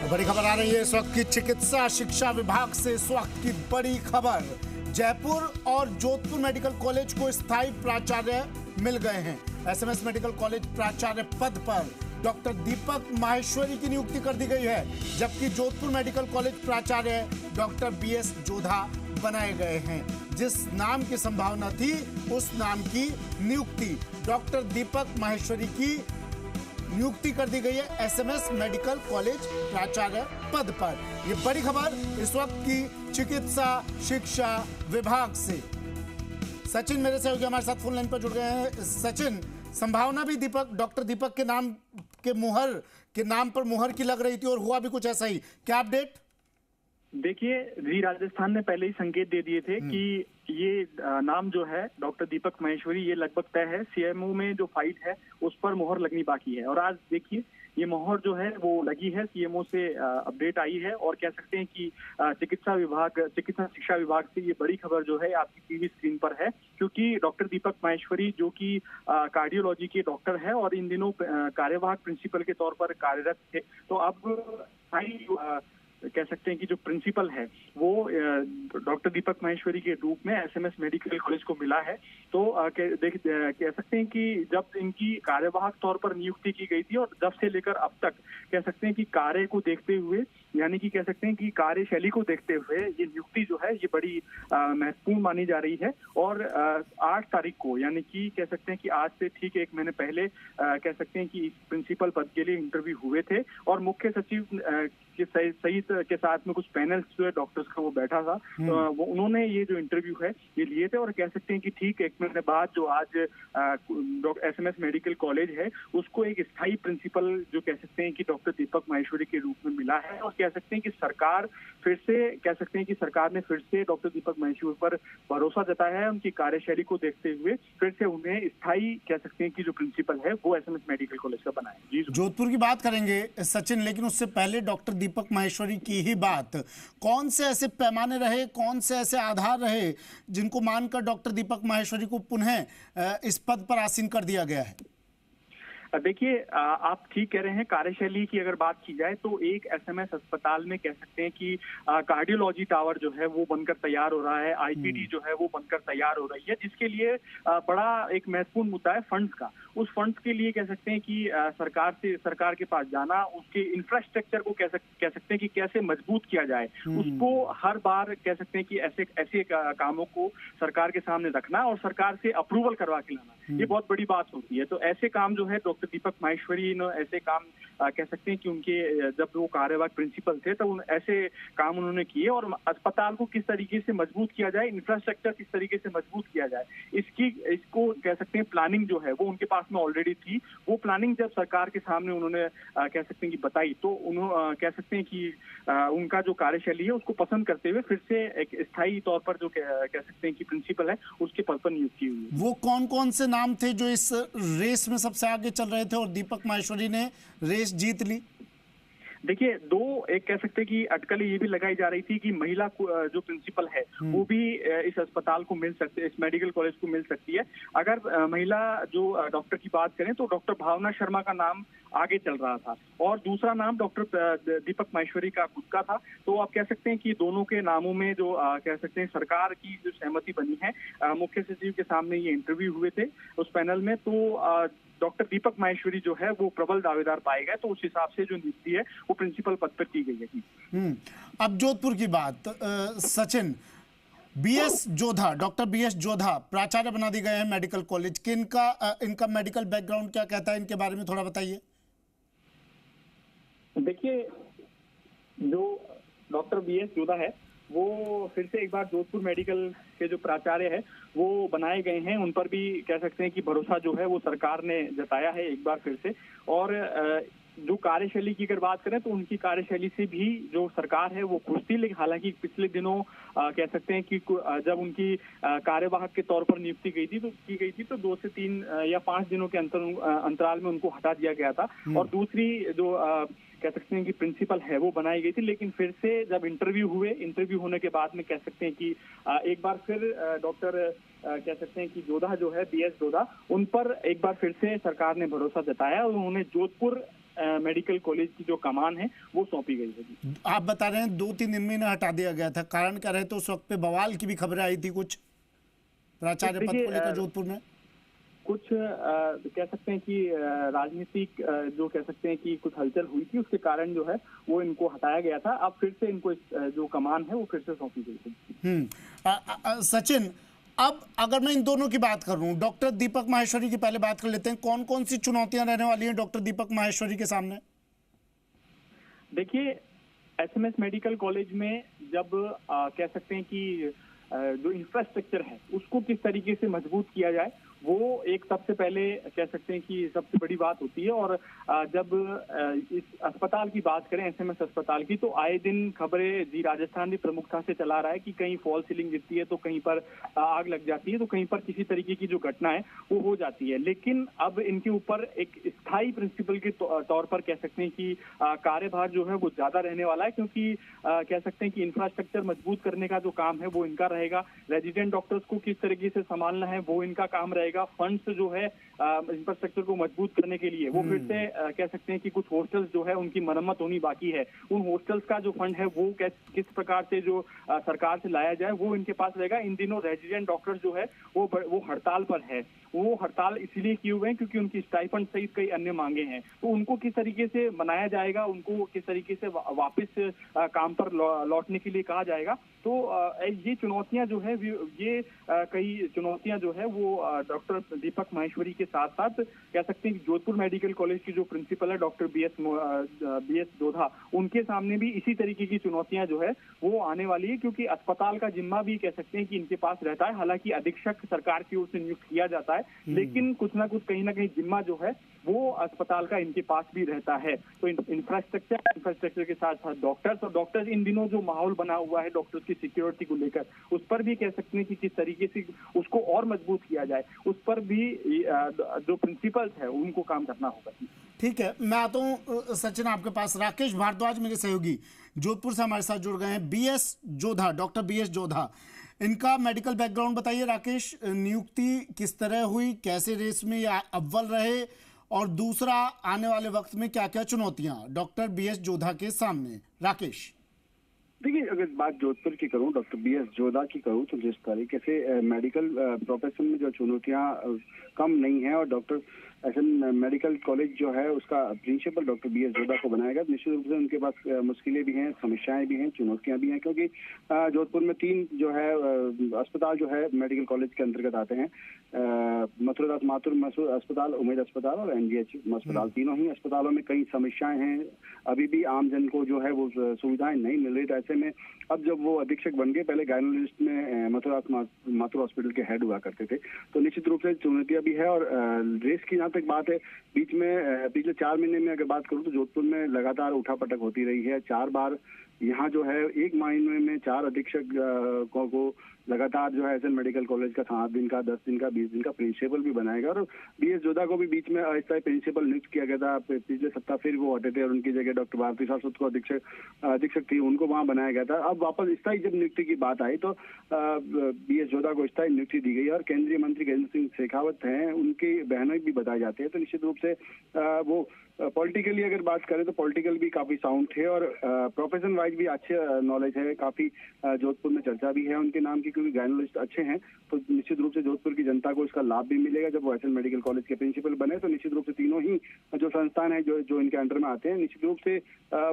बड़ी खबर आ रही है इस वक्त की चिकित्सा शिक्षा विभाग से। इस वक्त की बड़ी खबर, जयपुर और जोधपुर मेडिकल कॉलेज को स्थायी प्राचार्य मिल गए हैं। एसएमएस मेडिकल कॉलेज प्राचार्य पद पर डॉक्टर दीपक माहेश्वरी की नियुक्ति कर दी गई है, जबकि जोधपुर मेडिकल कॉलेज प्राचार्य डॉक्टर बीएस जोधा बनाए गए हैं। जिस नाम की संभावना थी उस नाम की नियुक्ति डॉक्टर दीपक माहेश्वरी की नियुक्ति कर दी गई है एसएमएस मेडिकल कॉलेज प्राचार्य पद पर। ये बड़ी खबर इस वक्त की चिकित्सा शिक्षा विभाग से। सचिन मेरे सहयोगी हमारे साथ फोन लाइन पर जुड़ गए हैं। सचिन, संभावना भी डॉक्टर दीपक के नाम के नाम पर मुहर की लग रही थी और हुआ भी कुछ ऐसा ही, क्या अपडेट? देखिए जी, राजस्थान ने पहले ही संकेत दे दिए थे कि ये नाम जो है डॉक्टर दीपक माहेश्वरी ये लगभग तय है। सीएमओ में जो फाइल है उस पर मोहर लगनी बाकी है और आज देखिए ये मोहर जो है वो लगी है। सीएमओ से अपडेट आई है और कह सकते हैं कि चिकित्सा शिक्षा विभाग से ये बड़ी खबर जो है आपकी टीवी स्क्रीन पर है, क्योंकि डॉक्टर दीपक माहेश्वरी जो कि कार्डियोलॉजी के डॉक्टर है और इन दिनों कार्यवाहक प्रिंसिपल के तौर पर कार्यरत थे, तो अब कह सकते हैं कि जो प्रिंसिपल है वो डॉक्टर दीपक माहेश्वरी के रूप में एसएमएस मेडिकल कॉलेज को मिला है। तो कह सकते हैं कि जब इनकी कार्यवाहक तौर पर नियुक्ति की गई थी और जब से लेकर अब तक कह सकते हैं कि कार्य को देखते हुए, यानी कि कह सकते हैं कि कार्यशैली को देखते हुए ये नियुक्ति जो है ये बड़ी महत्वपूर्ण मानी जा रही है। और 8 तारीख को, यानी कि कह सकते हैं कि आज से ठीक 1 महीने पहले कह सकते हैं कि इस प्रिंसिपल पद के लिए इंटरव्यू हुए थे और मुख्य सचिव के सहित के साथ में कुछ पैनल्स जो है डॉक्टर्स का वो बैठा था, वो उन्होंने ये जो इंटरव्यू है ये लिए थे और कह सकते हैं कि ठीक 1 महीने बाद जो आज एसएमएस मेडिकल कॉलेज है उसको एक स्थायी प्रिंसिपल जो कह सकते हैं कि डॉक्टर दीपक माहेश्वरी के रूप में मिला है। और कह सकते हैं कि सरकार ने फिर से डॉक्टर दीपक माहेश्वरी पर भरोसा जताया है। उनकी कार्यशैली को देखते हुए फिर से उन्हें स्थायी कह सकते हैं कि जो प्रिंसिपल है वो एसएमएस मेडिकल कॉलेज का बनाया। जी, जोधपुर की बात करेंगे सचिन, लेकिन उससे पहले डॉक्टर दीपक माहेश्वरी की ही बात। कौन से ऐसे पैमाने रहे, कौन से ऐसे आधार रहे जिनको मानकर डॉक्टर दीपक माहेश्वरी को पुनः इस पद पर आसीन कर दिया गया है? देखिए, आप ठीक कह रहे हैं। कार्यशैली की अगर बात की जाए तो एक एसएमएस अस्पताल में कह सकते हैं कि कार्डियोलॉजी टावर जो है वो बनकर तैयार हो रहा है, आईपीडी जो है वो बनकर तैयार हो रही है, जिसके लिए बड़ा एक महत्वपूर्ण मुद्दा है फंड्स का। उस फंड्स के लिए कह सकते हैं कि सरकार के पास जाना, उसके इंफ्रास्ट्रक्चर को कह सकते हैं कि कैसे मजबूत किया जाए, उसको हर बार कह सकते हैं कि ऐसे कामों को सरकार के सामने रखना और सरकार से अप्रूवल करवा के लाना, ये बहुत बड़ी बात होती है। तो ऐसे काम जो है डॉक्टर दीपक माहेश्वरी ने ऐसे काम कह सकते हैं कि उनके जब वो कार्यवाहक प्रिंसिपल थे तो ऐसे काम उन्होंने किए और अस्पताल को किस तरीके से मजबूत किया जाए, इंफ्रास्ट्रक्चर किस तरीके से मजबूत किया जाए, इसको कह सकते हैं प्लानिंग जो है वो उनके पास में ऑलरेडी थी। वो प्लानिंग जब सरकार के सामने उन्होंने कह सकते हैं कि बताई तो उन्होंने कह सकते हैं कि उनका जो कार्यशैली है उसको पसंद करते हुए फिर से एक स्थायी तौर पर जो कह सकते हैं कि प्रिंसिपल है उसके पद पर नियुक्ति हुई। वो कौन कौन से नाम थे जो इस रेस में सबसे आगे चल रहे थे और दीपक माहेश्वरी ने रेस जीत ली? देखिए, एक कह सकते हैं कि अटकलें ये भी लगाई जा रही थी कि महिला जो प्रिंसिपल है वो भी इस अस्पताल को मिल सकती है, इस मेडिकल कॉलेज को मिल सकती है। अगर महिला जो डॉक्टर की बात करें तो डॉक्टर भावना शर्मा का नाम आगे चल रहा था और दूसरा नाम डॉक्टर दीपक माहेश्वरी का खुद का था। तो आप कह सकते हैं कि दोनों के नामों में जो कह सकते हैं सरकार की जो सहमति बनी है, मुख्य सचिव के सामने ये इंटरव्यू हुए थे उस पैनल में, तो डॉक्टर दीपक माहेश्वरी जो है वो प्रबल दावेदार पाए गए, तो उस हिसाब से जो नियुक्ति है वो प्रिंसिपल पद पर की गई है। अब जोधपुर की बात, Sachin, BS Jodha, doctor BS Jodha प्राचार्य बना दिए गए हैं मेडिकल कॉलेज के। इनका मेडिकल बैकग्राउंड क्या कहता है, इनके बारे में थोड़ा बताइए। देखिए, जो डॉक्टर बीएस जोधा है वो फिर से एक बार जोधपुर मेडिकल के जो प्राचार्य है वो बनाए गए हैं। उन पर भी कह सकते हैं कि भरोसा जो है वो सरकार ने जताया है एक बार फिर से। और जो कार्यशैली की अगर बात करें तो उनकी कार्यशैली से भी जो सरकार है वो खुश थी, लेकिन हालांकि पिछले दिनों कह सकते हैं कि जब उनकी कार्यवाहक के तौर पर नियुक्ति की गई थी तो 2 से 3 या 5 दिनों के अंतराल में उनको हटा दिया गया था और दूसरी जो कह सकते हैं कि प्रिंसिपल है वो बनाई गई थी। लेकिन फिर से जब इंटरव्यू होने के बाद में कह सकते हैं कि एक बार फिर डॉक्टर कह सकते हैं कि जोधा जो है, बीएस जोधा, उन पर एक बार फिर से सरकार ने भरोसा जताया और उन्होंने जोधपुर मेडिकल कॉलेज की जो कमान है वो सौंपी गई है। आप बता रहे हैं 2-3 दिन में इन्हें हटा दिया गया था, कारण क्या रहे? तो उस वक्त पे बवाल की भी खबरें आई थी कुछ प्राचार्य पद को लेकर जोधपुर में। कुछ कह सकते हैं कि राजनीतिक जो कह सकते हैं कि कुछ हलचल हुई थी, उसके कारण जो है वो इनको हटाया गया था। अब फिर से इनको जो कमान है वो फिर से सौंपी गई थी। सचिन, अब अगर मैं इन दोनों की बात करूं, डॉक्टर दीपक माहेश्वरी की पहले बात कर लेते हैं। कौन कौन सी चुनौतियां रहने वाली हैं डॉक्टर दीपक माहेश्वरी के सामने? देखिए, एसएमएस मेडिकल कॉलेज में जब कह सकते हैं कि जो इंफ्रास्ट्रक्चर है उसको किस तरीके से मजबूत किया जाए, वो एक सबसे पहले कह सकते हैं कि सबसे बड़ी बात होती है। और जब इस अस्पताल की बात करें, एसएमएस अस्पताल की, तो आए दिन खबरें जी राजस्थान भी प्रमुखता से चला रहा है कि कहीं फॉल सीलिंग गिरती है तो कहीं पर आग लग जाती है, तो कहीं पर किसी तरीके की जो घटना है वो हो जाती है। लेकिन अब इनके ऊपर एक स्थायी प्रिंसिपल के तौर पर कह सकते हैं कि कार्यभार जो है वो ज्यादा रहने वाला है, क्योंकि कह सकते हैं कि इंफ्रास्ट्रक्चर मजबूत करने का जो काम है वो इनका रहेगा। रेजिडेंट डॉक्टर्स को किस तरीके से संभालना है वो इनका काम रहेगा। फंड्स जो है इंफ्रास्ट्रक्चर को मजबूत करने के लिए वो फिर से कह सकते हैं कि कुछ हॉस्टल्स जो है उनकी मरम्मत होनी बाकी है। उन हॉस्टल्स का जो फंड है वो किस प्रकार से जो सरकार से लाया जाए वो इनके पास रहेगा। इन दिनों रेजिडेंट डॉक्टर्स जो है वो हड़ताल पर है। वो हड़ताल इसलिए किए हुए हैं क्योंकि उनकी स्टाइपेंड सहित कई अन्य मांगे हैं। तो उनको किस तरीके से बनाया जाएगा, उनको किस तरीके से वापस काम पर लौटने के लिए कहा जाएगा। तो ये चुनौतियां जो है ये कई चुनौतियां जो है वो डॉक्टर दीपक माहेश्वरी के साथ साथ कह सकते हैं कि जोधपुर मेडिकल कॉलेज की जो प्रिंसिपल है डॉक्टर बी एस जोधा, उनके सामने भी इसी तरीके की चुनौतियां जो है वो आने वाली है, क्योंकि अस्पताल का जिम्मा भी कह सकते हैं कि इनके पास रहता है। हालांकि अधीक्षक सरकार की ओर से नियुक्त किया जाता है, लेकिन कुछ ना कुछ कहीं ना कहीं जिम्मा जो है वो अस्पताल का इनके पास भी रहता है। तो इंफ्रास्ट्रक्चर के साथ साथ डॉक्टर्स इन दिनों जो माहौल बना हुआ है डॉक्टर्स की सिक्योरिटी को लेकर, उस पर भी कह सकते हैं कि किस तरीके से उसको और मजबूत किया जाए, उस पर भी जो प्रिंसिपल्स है उनको काम करना होगा। ठीक है, मैं आता हूँ सचिन आपके पास। राकेश भारद्वाज मेरे सहयोगी जोधपुर से हमारे साथ जुड़ गए हैं। BS Jodha, doctor BS Jodha, इनका मेडिकल बैकग्राउंड बताइए राकेश। नियुक्ति किस तरह हुई, कैसे रेस में या अव्वल रहे, और दूसरा आने वाले वक्त में क्या क्या चुनौतियां डॉक्टर बीएस जोधा के सामने? राकेश, देखिए, अगर बात जोधपुर की करूं, डॉक्टर बीएस जोधा की करूं, तो जिस तरीके से मेडिकल प्रोफेशन में जो चुनौतियां कम नहीं है, और डॉक्टर एसएन मेडिकल कॉलेज जो है उसका प्रिंसिपल डॉक्टर बीएस जोधा को बनाया गया, निश्चित रूप से उनके पास मुश्किलें भी हैं, समस्याएं भी हैं, चुनौतियां भी हैं, क्योंकि जोधपुर में 3 जो है अस्पताल जो है मेडिकल कॉलेज के अंतर्गत आते हैं। मथुरादास माथुर अस्पताल, उमेद अस्पताल और एनजीएच अस्पताल। तीनों ही अस्पतालों में कई समस्याएं हैं, अभी भी आम जन को जो है वो सुविधाएं नहीं मिल रही। तो ऐसे में अब जब वो अधीक्षक बन गए, पहले गायनोलॉजिस्ट में मथुरादास माथुर हॉस्पिटल के हेड हुआ करते थे, तो निश्चित रूप से चुनौतियां भी है। और रेस की जहाँ तक बात है, बीच में पिछले 4 महीने में अगर बात करूं तो जोधपुर में लगातार उठापटक होती रही है। 4 बार यहाँ जो है एक महीने में 4 अधीक्षक को लगातार जो है एसएन मेडिकल कॉलेज का 7 दिन का, 10 दिन का, 20 दिन का प्रिंसिपल भी बनाएगा। और बीएस जोधा को भी बीच में अस्थायी प्रिंसिपल नियुक्त किया गया था। पिछले सप्ताह फिर वो हटे थे और उनकी जगह डॉक्टर भारती शाश्वत को अधीक्षक थी, उनको वहां बनाया गया था। अब वापस स्थायी जब नियुक्ति की बात आई तो बीएस जोधा को स्थायी नियुक्ति दी गई। और केंद्रीय मंत्री गजेंद्र सिंह शेखावत हैं, उनकी बहनें भी बताई जाती है। तो निश्चित रूप से वो पॉलिटिकली अगर बात करें तो पॉलिटिकल भी काफी साउंड थे, और प्रोफेशन वाइज भी अच्छे नॉलेज है, काफी जोधपुर में चर्चा भी है उनके नाम की, क्योंकि गायनोलॉजिस्ट अच्छे हैं। तो निश्चित रूप से जोधपुर की जनता को इसका लाभ भी मिलेगा। जब वो एसएन मेडिकल कॉलेज के प्रिंसिपल बने तो निश्चित रूप से तीनों ही जो संस्थान है जो इनके अंडर में आते हैं, निश्चित रूप से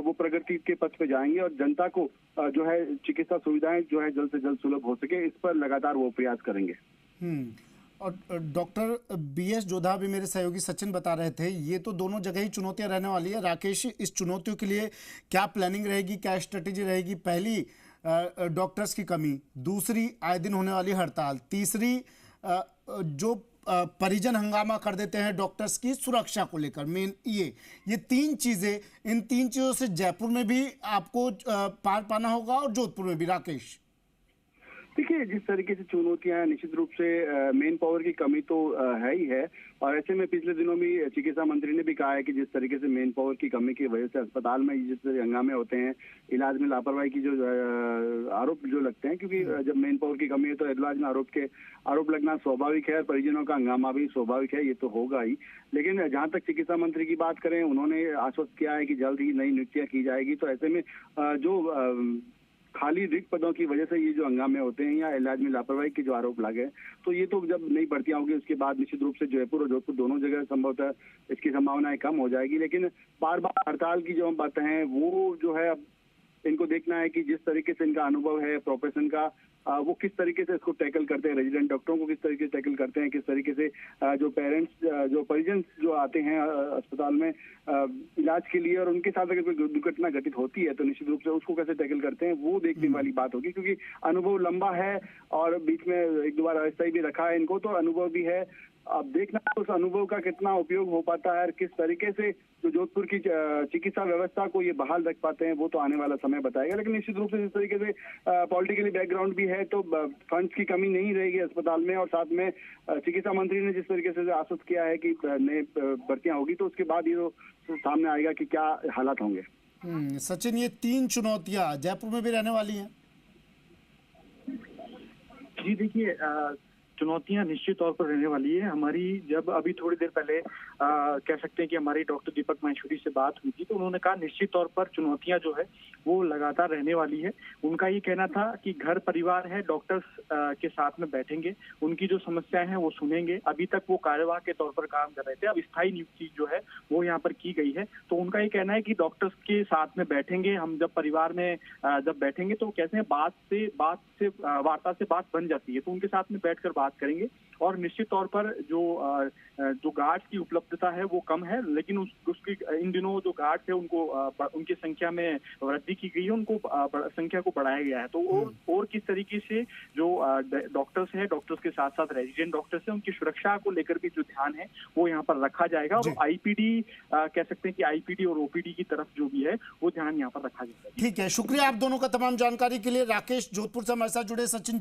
वो प्रगति के पथ पे जाएंगे, और जनता को जो है चिकित्सा सुविधाएं जो है जल्द से जल्द सुलभ हो सके, इस पर लगातार वो प्रयास करेंगे। और डॉक्टर बीएस जोधा भी मेरे सहयोगी सचिन बता रहे थे, ये तो दोनों जगह ही चुनौतियां रहने वाली है। राकेश, इस चुनौतियों के लिए क्या प्लानिंग रहेगी, क्या स्ट्रेटेजी रहेगी? पहली, डॉक्टर्स की कमी, दूसरी आए दिन होने वाली हड़ताल, तीसरी जो परिजन हंगामा कर देते हैं डॉक्टर्स की सुरक्षा को लेकर, मेन ये 3 चीजें, इन 3 चीजों से जयपुर में भी आपको पार पाना होगा और जोधपुर में भी। राकेश, देखिए, जिस तरीके से चुनौतियां हैं, निश्चित रूप से मेन पावर की कमी तो है ही है। और ऐसे में पिछले दिनों में चिकित्सा मंत्री ने भी कहा है कि जिस तरीके से मेन पावर की कमी की वजह से अस्पताल में जिस तरह हंगामे होते हैं, इलाज में लापरवाही की जो आरोप जो लगते हैं, क्योंकि जब मेन पावर की कमी है तो इलाज में आरोप लगना स्वाभाविक है और परिजनों का हंगामा भी स्वाभाविक है, ये तो होगा ही। लेकिन जहां तक चिकित्सा मंत्री की बात करें, उन्होंने आश्वस्त किया है कि जल्द ही नई नियुक्तियां की जाएगी। तो ऐसे में जो खाली रिक्त पदों की वजह से ये जो हंगामे होते हैं या इलाज में लापरवाही के जो आरोप लगे, तो ये तो जब नई भर्तियां होगी उसके बाद निश्चित रूप से जयपुर और जोधपुर दोनों जगह संभवतः इसकी संभावनाएं कम हो जाएगी। लेकिन बार बार हड़ताल की जो हम बातें हैं, वो जो है अब इनको देखना है कि जिस तरीके से इनका अनुभव है प्रोफेशन का, वो किस तरीके से इसको टैकल करते हैं, रेजिडेंट डॉक्टरों को किस तरीके से टैकल करते हैं, किस तरीके से जो पेरेंट्स जो परिजन जो आते हैं अस्पताल में इलाज के लिए, और उनके साथ अगर कोई दुर्घटना घटित होती है तो निश्चित रूप से उसको कैसे टैकल करते हैं, वो देखने वाली बात होगी। क्योंकि अनुभव लंबा है और बीच में एक दो बार अस्थायी भी रखा है इनको, तो अनुभव भी है। अब देखना उस अनुभव का कितना उपयोग हो पाता है और किस तरीके से जो जोधपुर की चिकित्सा व्यवस्था को ये बहाल रख पाते हैं, वो तो आने वाला समय बताएगा। लेकिन निश्चित रूप से जिस तरीके से पॉलिटिकली बैकग्राउंड भी है, तो फंड्स की कमी नहीं रहेगी अस्पताल में। और साथ में चिकित्सा मंत्री ने जिस तरीके से आश्वस्त किया है कि नए भर्तियां होगी, तो उसके बाद ये सामने आएगा कि क्या हालात होंगे। सचिन, ये 3 चुनौतियां जयपुर में भी रहने वाली हैं। जी देखिए, चुनौतियां निश्चित तौर पर रहने वाली है। हमारी जब अभी थोड़ी देर पहले कह सकते हैं कि हमारी डॉक्टर दीपक माहेश्वरी से बात हुई थी, तो उन्होंने कहा निश्चित तौर पर चुनौतियां जो है वो लगातार रहने वाली है। उनका ये कहना था कि घर परिवार है, डॉक्टर्स के साथ में बैठेंगे, उनकी जो समस्याएं हैं वो सुनेंगे। अभी तक वो कार्यवाह के तौर पर काम कर रहे थे, अब स्थायी नियुक्ति जो है वो यहाँ पर की गई है। तो उनका ये कहना है कि डॉक्टर्स के साथ में बैठेंगे, हम जब परिवार में जब बैठेंगे तो कहते हैं वार्ता से बात बन जाती है, तो उनके साथ में बैठकर बात करेंगे। और निश्चित तौर पर जो गार्ड्स की उपलब्धता है वो कम है, लेकिन उसकी इन दिनों जो गार्ड्स है उनको उनकी संख्या में वृद्धि की गई है, उनको संख्या को बढ़ाया गया है। तो और किस तरीके से जो डॉक्टर्स हैं, डॉक्टर्स के साथ साथ रेजिडेंट डॉक्टर्स हैं, उनकी सुरक्षा को लेकर भी जो ध्यान है वो यहाँ पर रखा जाएगा। और आईपीडी कह सकते हैं कि आईपीडी और ओपीडी की तरफ जो भी है वो ध्यान यहाँ पर रखा जाएगा। ठीक है, शुक्रिया आप दोनों का तमाम जानकारी के लिए। राकेश जोधपुर से हमारे साथ जुड़े, सचिन